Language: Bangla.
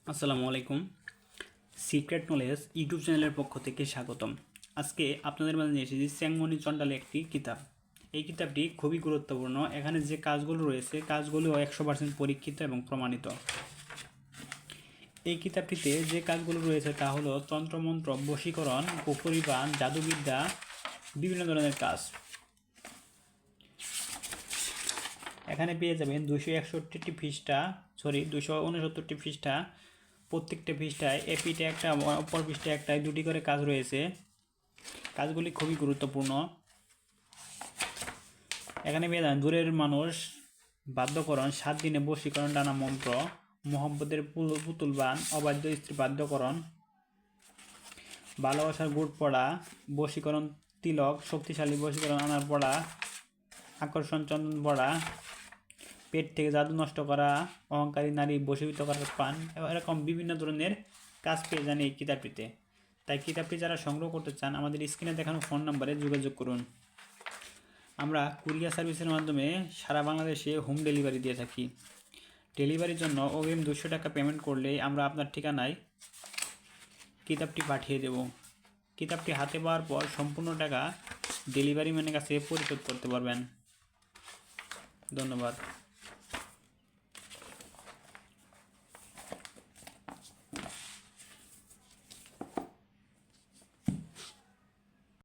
আসসালামু আলাইকুম। সিক্রেট নলেজ ইউটিউব চ্যানেলের পক্ষ থেকে স্বাগতম। আজকে আপনাদের মাঝে নিয়ে এসেছি চ্যাংমনি চণ্ডালের একটি কিতাব। এই কিতাবটি খুবই গুরুত্বপূর্ণ। এখানে যে কাজগুলো রয়েছে কাজগুলো 100% পরীক্ষিত এবং প্রমাণিত। এই কিতাবটিতে যে কাজগুলো রয়েছে তা হলো তন্ত্রমন্ত্র, বশীকরণ, কুফরিবান, জাদুবিদ্যা, বিভিন্ন ধরনের কাজ। এখানে পেয়ে যাবেন 261টি পৃষ্ঠা, 269টি পৃষ্ঠা। প্রত্যেকটা পৃষ্ঠায় এপিঠে একটা, অপর পৃষ্ঠায় একটায় দুটি করে কাজ রয়েছে। কাজগুলি খুবই গুরুত্বপূর্ণ। এখানে পেয়ে যাবেন দূরের মানুষ বাধ্যকরণ, 7 দিনে বশীকরণ, ডানা মন্ত্র, মোহাম্মদের পুতুল বান, অবাধ্য স্ত্রী বাধ্যকরণ, ভালোবাসার গুড় পড়া, বশীকরণ তিলক, শক্তিশালী বশীকরণ আনার পড়া, আকর্ষণ চন্দন পড়া, পেট থেকে জাদু নষ্ট করা, অহংকারী নারী বশীভূত করার পান, এরকম বিভিন্ন ধরনের কাজ পেয়ে যান এই কিতাবটিতে। তাই কিতাবটি যারা সংগ্রহ করতে চান আমাদের স্ক্রিনে দেখানো ফোন নাম্বারে যোগাযোগ করুন। আমরা কুরিয়ার সার্ভিসের মাধ্যমে সারা বাংলাদেশে হোম ডেলিভারি দিয়ে থাকি। ডেলিভারির জন্য অগ্রিম 200 টাকা পেমেন্ট করলেই আমরা আপনার ঠিকানায় কিতাবটি পাঠিয়ে দেব। কিতাবটি হাতে পাওয়ার পর সম্পূর্ণ টাকা ডেলিভারি ম্যানের কাছে পরিশোধ করতে পারবেন। ধন্যবাদ।